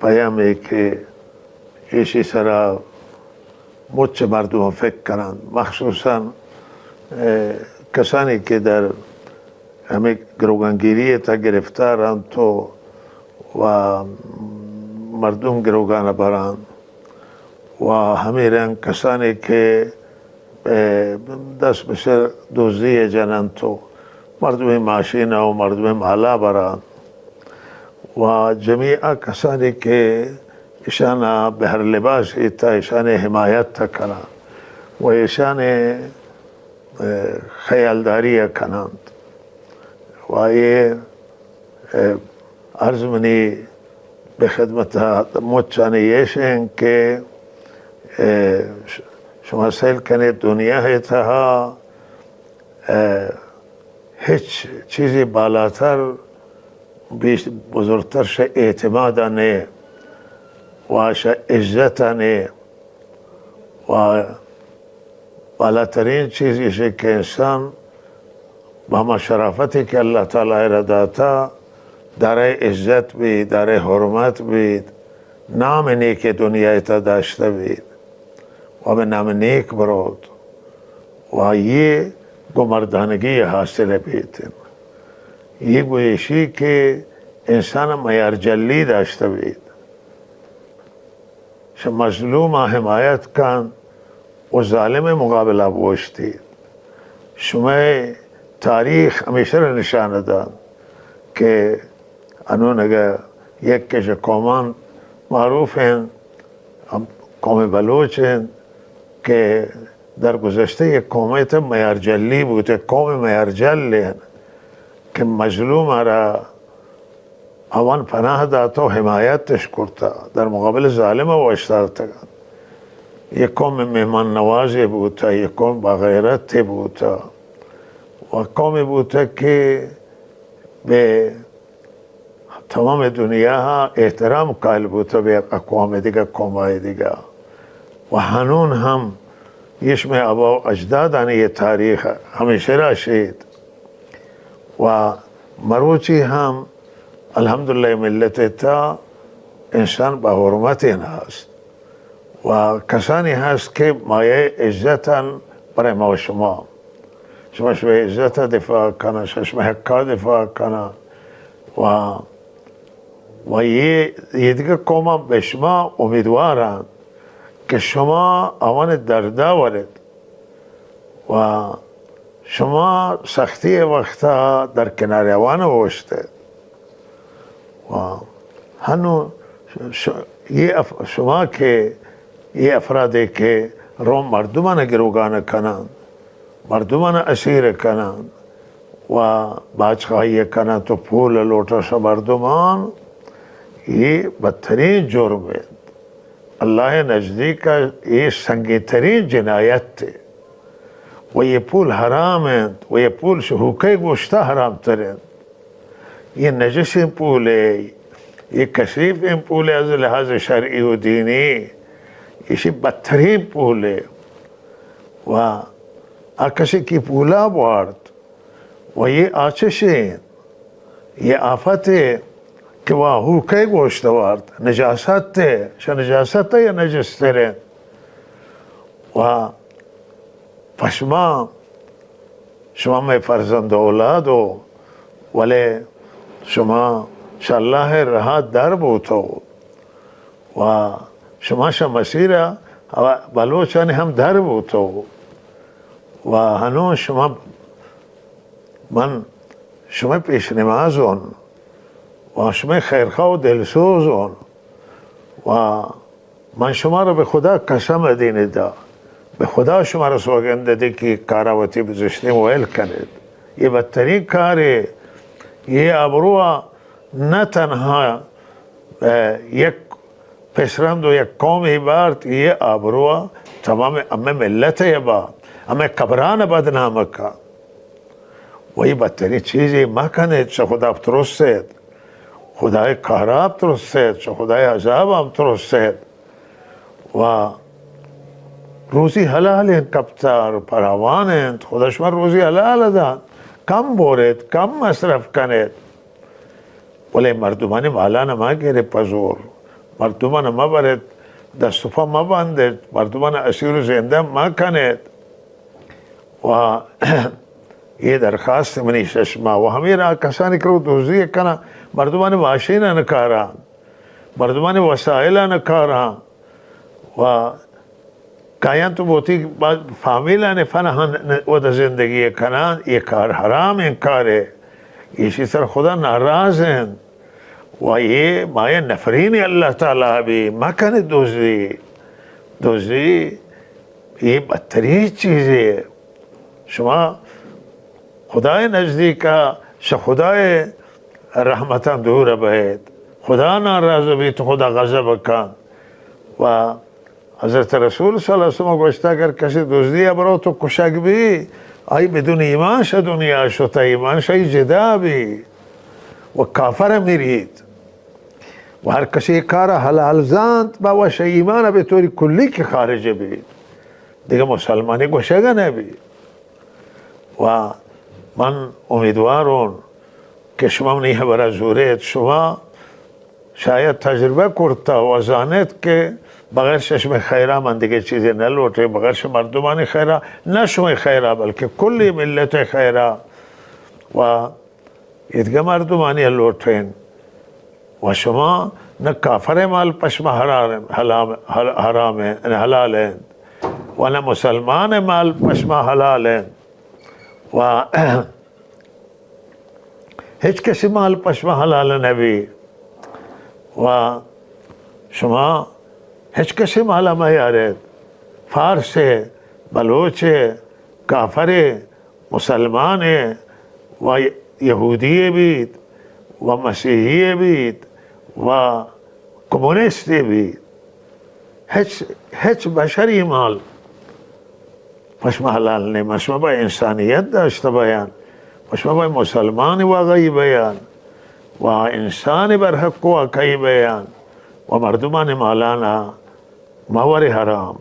پیامی که ایشی سرا مچ مردم فکر کنند، مخصوصا کسانی که در همه گروگانگیری تا گرفتارند تو و مردم گروگان برند و همه رنگ کسانی که دست بسر دوزی جنند تو مردم ماشین و مردم مالا برند و جمیع کسانی که ایشان به هر لباسی تا ایشان حمایت کنند و ایشان خیالداری کنند و یه عرض منی به خدمت مچانیشن که شما سیل کنید دنیا تا هیچ چیزی بالاتر بیش بزرگتر شه اعتماد نه و شه عزت نه و بالاترین چیزی شه که انسان با همه شرافتی که الله تعالی را داتا داره عزت بید، داره حرمت بید، نام نیک دنیا تا داشته بید و به نام نیک برود و یه گمردانگی حاصل بید. یه گویشی که انسان معیار جلی داشته بید، شما مظلوم حمایت کن و ظالم مقابله بوشتید. شما تاریخ همیشه را نشانه داد که انون اگر یک کش قومان معروف ہیں، قوم بلوچ ہیں که در گذشته یک قومیت معیار جلی بود، قوم معیار جلی ہیں که مظلوم را اوان پناه داد و حمایتش کرد، در مقابل ظالم و اشتارت کن. یک قوم مهمان نوازی بود، یک قوم با غیرت بود و قومی بود که به تمام دنیا احترام قائل بود به اقوام دیگه، قومای دیگه و هنون هم یشم آبا و اجدادان یه تاریخ همیشه راشید و مروچی هم الحمدلله ملت تا انسان با حرمت این هست و کسانی هست که مایه عزتن برای ما و شما شما عزت دفاع کنه، شما حقا دفاع کنه و یه دیگه قوم به شما امیدوارند که شما آوان درده ورد و شما سختی وقتا در کنار اوان وشته و هنو شما که یه افرادی که روم مردمان گروگان کنند، مردمان اسیر کنند و باجخواهی کنند تو پول لوٹش مردمان، یہ بدترین جرم ہے. اللہ نزدیک کا یہ سنگین ترین جنایت ہے و یہ پول حرام ہیں و یہ پول حقوق گوشتہ حرام تر ہیں. یہ نجس پول ہے، یہ کثیف پول ہے از لحاظ شرعی و دینی، اسی بدترین پول ہے و کسی کی پولا بارد و یہ آتش ہے، یہ آفت ہے که و حقوق گوشت وارد نجاست ہے، نجاست ہے یا نجس ترین و پشما شما میں فرزند اولاد ہو ولی شما شالله رها در بوتو و شما مسیر بلوچانی هم در بوتو و هنون شما پیش نمازون و شما خیرخواه و دلسوزون و من شما را به خدا قسم دینید، به خدا شما را سوگند دادی که کاراوتی بزشتیم ویل کنید. یہ بدترین کاری، یہ ابرو نه تنها یک پسرند و یک قومی بارد، یہ ابرو تمام امه ملت با امه قبران بدنام کا و یہ بدترین چیزی ما کنید چه خدا بترسید، خدای کاراب ترسید، چه خدای عذاب هم ترسید و روزی حلال کفتار فراوان خدا شما روزی حلال داد، کم بورید، کم مصرف کنید، ولی مردمان والا نما گیره پزور، مردمان ما برید دست و پا ما بندید، مردمان اسیر و زنده ما کنید. و یہ درخواست منی شما و همین را کسانی که دوزی کنه مردمان واشین نکارن، مردمان وسائل نکارن و کایان تو بوتی فامیلان فنهان و در زندگی کنن، یہ کار حرام این کاره، اسی طرح خدا ناراض ہیں و یہ مایه نفرین اللہ تعالی بھی مکن دوزی. دوزی یہ بدترین چیز ہے. شما خدای نزدیکا خدای رحمتا دور بید، خدا ناراض بید تو خدا غضب کن. و حضرت رسول صلی اللہ علیہ وسلم گوشتا اگر کسی دزدی برو تو کشک بھی آئی بدون ایمان شد دنیا شد، ایمان شای جدا بھی و کافر میرید و هر کسی کار حلال زاند با وش ایمان به طوری کلی که خارج بید دیگه مسلمانی گوشگه نبید. و من امیدوارم که شما نیه برای زورید شما شاید تجربه کرتا و زانید که بغیر چشم خیره من دیگه چیزی نلوٹه، بغیر مردمان خیره نه شما خیره بلکه کلی ملت خیره و دیگه مردمانی لوٹین و شما نه کافر مال پشم حرام حلال و نه مسلمان مال پشم حلال و هیچ کسی مال پشم حلال نبی و شما هیچ کسی مال ما یارد، فارس بلوچ کافر مسلمان و یهودی بید و مسیحی بید و کمونیستی بید، هیچ بشری مال پشم حلال نیم. شما با انسانیت داشته بیان، شما با مسلمان واقعی بیان و انسان بر حق واقعی بیان و مردمان مالانا ماور حرام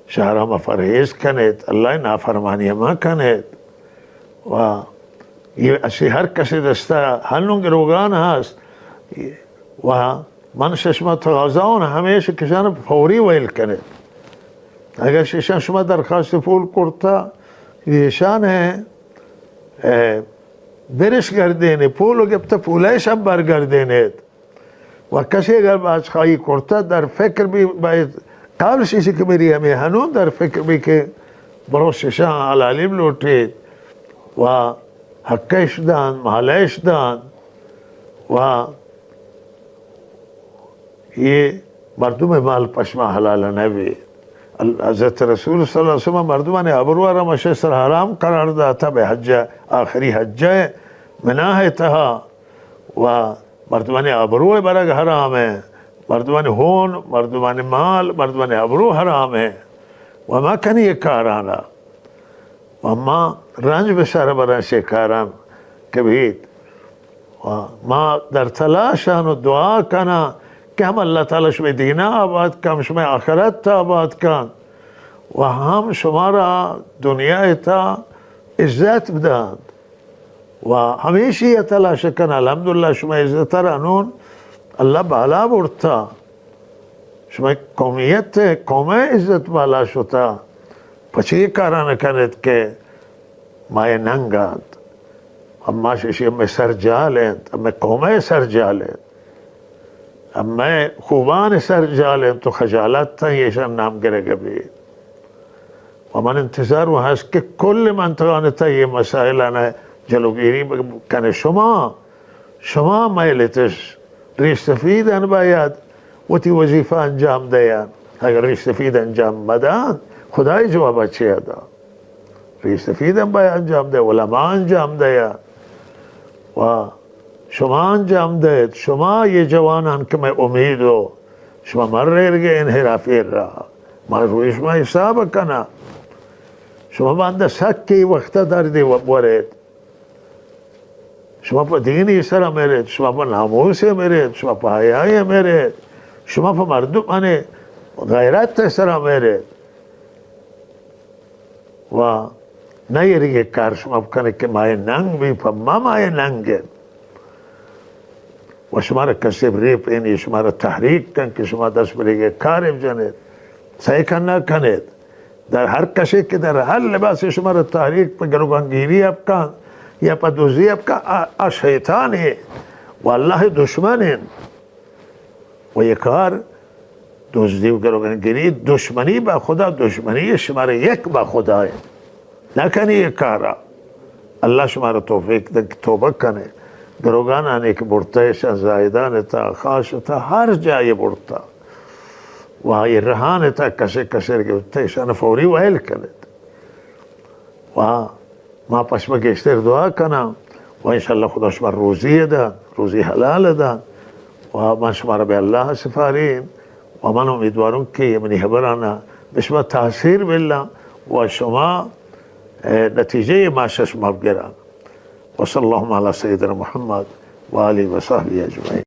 شهرام فرهیز کنید، الله نافرمانی ما کنید و اسی هر کسی دسته هنون گروگان هست و من شما تقاضاون همیشه کشان فوری ویل کنید. اگر شما درخواست پول کرتا ایشان برش گردینه پولو گفته پولایش هم برگردینید و کسی اگر باز خواهی کرتا در فکر بی باید قبل شیشی که میری همی هنون در فکر بی که برو ششان علالیم لوٹید و حقش دان محلش دان و یہ مردم مال پشما حلال نبی. حضرت رسول صلی اللہ علیہ وسلم مردمان ابرو را مشسر حرام قرار داتا به حج آخری حج مناہ تها و مردمان ابرو برگ حرام ہے، مردمان ہون، مردمان مال، مردمان ابرو حرام ہے و ما کنی یہ کارانا و ما رنج بسار برای شکاران کبید و ما در تلاشان و دعا کنا کہ ہم اللہ تعالی شما دینہ آباد کن، شما آخرت تا آباد کن و ہم شمارا دنیا تا عزت بدند و ہمیشہ یہ تلاش کن. الحمدللہ شما عزت رانون اللہ بالا برتا، شما قومیت قوم عزت بالا شتا پچی کاران کنید که مای ننگاد اما ششی امی سر جالند، امی قومه سر جالند، اما خوبان سر جالند تو خجالت تا یشان نام گرگه بید و من انتظار و هست که کل منطقان تا یہ مسائلان جلوگیری کنه. شما مایلتش ریش سفیدن باید و تی وظیفه انجام دیان. اگر ریش سفید انجام بدن خدای جواب چی ادا؟ ریش سفیدن باید انجام ده، علماء انجام دیان و شما انجام دهید. شما یہ جوانان که میں امیدو شما مررگه انحرافی را ما روی شما حساب کنا. شما بنده سکی وقت دردی ورید، شما پا دینی سر میرید، شما پا ناموس میرید، شما پا حیای میرید، شما پا مردم غیرت سر میرید و نه یه کار شما بکنه که مای ننگ بی ما مای ننگه و شما را کسی بریب اینی شما را تحریک کن که شما دست بریگه کار بجنید سعی کن نکنید در هر کسی که در هر لباس شما را تحریک پر گروگانگیری بکن یا پر دوزی بکن شیطانی و الله دشمنین و یک کار دزدی و گروگانگیری دشمنی با خدا دشمنی شما را یک با خدای نکنی یک کارا الله شما را توفیق ده که توبه کنه گروگان آنه که برتایشان زایدان تا خاش تا هر جای برتا و های رهان تا کسی که برتایشان فوری ویل کنید و ما پشم گشتر دعا کنم و انشاءالله خدا شما روزی دان روزی حلال دان و من شما را به الله سفاریم و من امیدوارم که منی خبرانا به شما تاثیر بلا و شما نتیجه ما شما بگیرن و صلی الله علی سیدنا محمد و آله و صحبه اجمعین